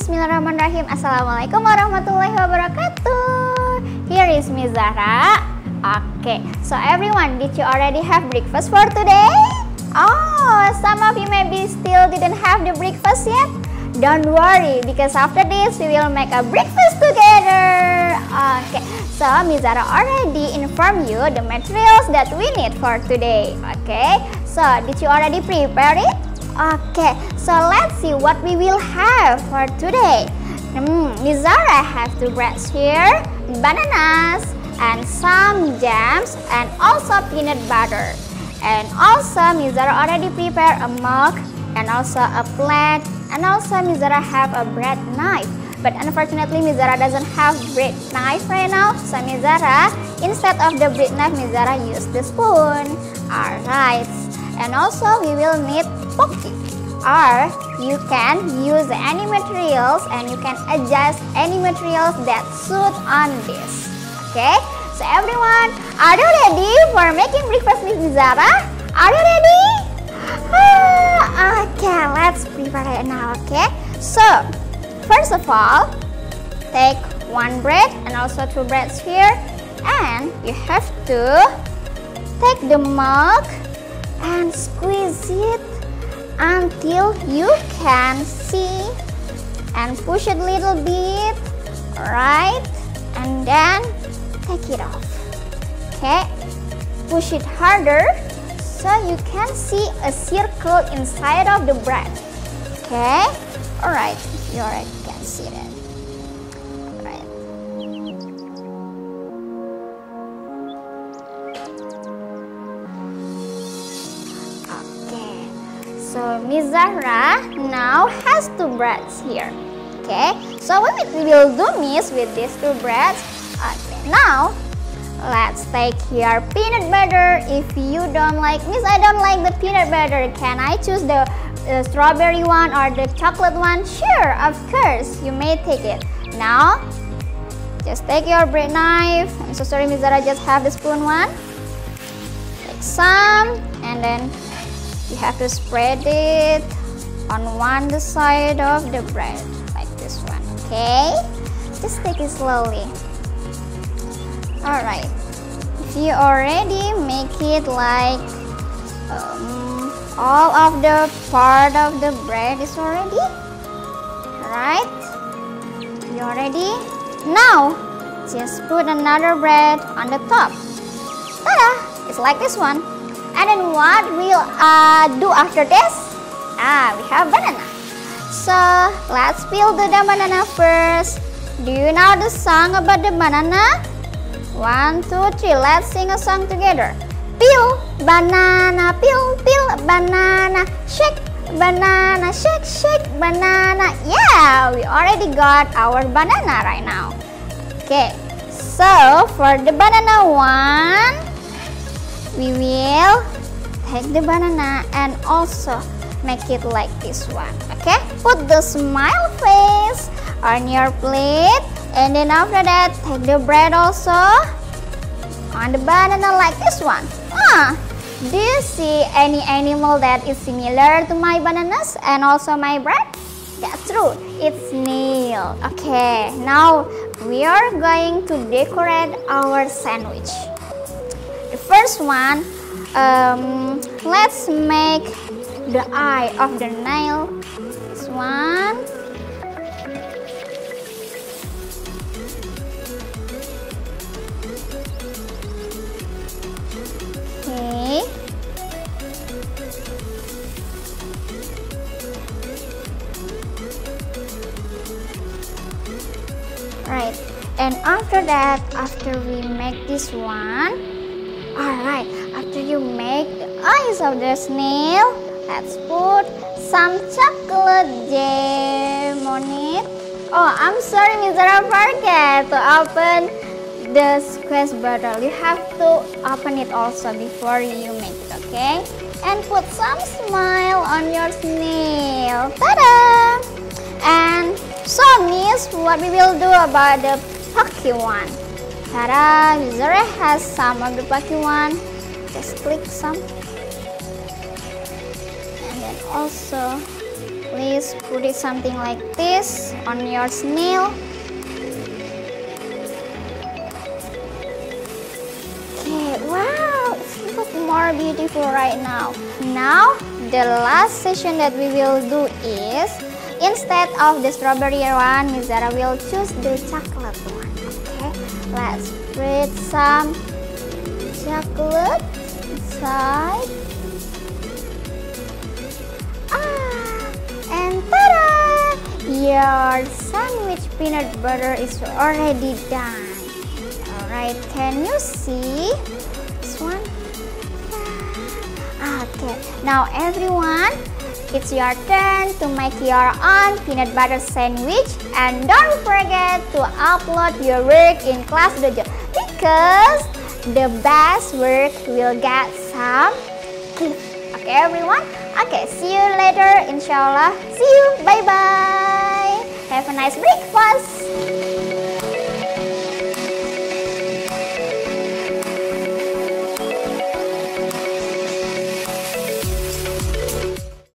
Bismillahirrahmanirrahim. Assalamualaikum warahmatullahi wabarakatuh. Here is Miss Zahra. Okay, so everyone, did you already have breakfast for today? Oh, some of you maybe still didn't have the breakfast yet. Don't worry, because after this we will make a breakfast together. Okay, so Miss Zahra already informed you the materials that we need for today. Okay, so did you already prepare it? Okay, so let's see what we will have for today. Miss Zahra have 2 breads here, bananas, and some jams, and also peanut butter. And also Miss Zahra already prepared a mug, and also a plate, and also Miss Zahra have a bread knife. But unfortunately Miss Zahra doesn't have bread knife right now, so Miss Zahra, instead of the bread knife, Miss Zahra use the spoon. Alright, and also we will need pocky, or you can use any materials and you can adjust any materials that suit on this. Okay, so everyone, are you ready for making breakfast with Miss Zahra? Are you ready? Okay, let's prepare it now. Okay, so first of all, take 1 bread and also 2 breads here, and you have to take the mug and squeeze it until you can see, and push it a little bit, right, and then take it off. Okay, push it harder so you can see a circle inside of the bread. Okay, alright, you already can see that. Right. Okay, so Miss Zahra now has 2 breads here. Okay, so what we will do, Miss, with these 2 breads? Okay, now let's take here peanut butter. If you don't like, Miss, I don't like the peanut butter, can I choose the strawberry one or the chocolate one? Sure, of course, you may take it. Now just take your bread knife. I'm so sorry Miss Zahra just have the spoon one. Take some, and then you have to spread it on one side of the bread like this one. Okay, just take it slowly. Alright, if you already make it like all of the part of the bread is already, right? You already? Now, just put another bread on the top. Ta-da! It's like this one. And then what we'll do after this? We have banana. So, let's peel the banana first. Do you know the song about the banana? 1, 2, 3, let's sing a song together. Peel banana, peel, peel banana, shake banana, shake, shake banana. Yeah, we already got our banana right now. Okay, so for the banana one, we will take the banana and also make it like this one. Okay, put the smile face on your plate. And then after that, take the bread also on the banana like this one. Do you see any animal that is similar to my bananas and also my bread? That's true, it's snail. Okay, now we are going to decorate our sandwich. The first one, let's make the eye of the nail. This one. Okay. Right, and after that, after we make this one, alright, after you make the eyes of the snail, let's put some chocolate jam on it. Oh, I'm sorry Miss Zahra forget to open the squash bottle. You have to open it also before you make it, okay? And put some smile on your snail. Ta-da! And so Miss, what we will do about the pocky one? Ta-da! Miss Zahra has some of the pocky one. Just click some. And then also Please put it something like this on your snail. Okay, wow, it looks more beautiful right now. Now, the last session that we will do is, instead of the strawberry one, Miss Zara will choose the chocolate one. Okay, let's spread some chocolate inside. And ta-da! Your sandwich peanut butter is already done. Alright, can you see this one? Okay, now everyone, it's your turn to make your own peanut butter sandwich, and don't forget to upload your work in Class Dojo because the best work will get some clip. Okay everyone? Okay, see you later inshallah. See you, bye bye. Have a nice breakfast.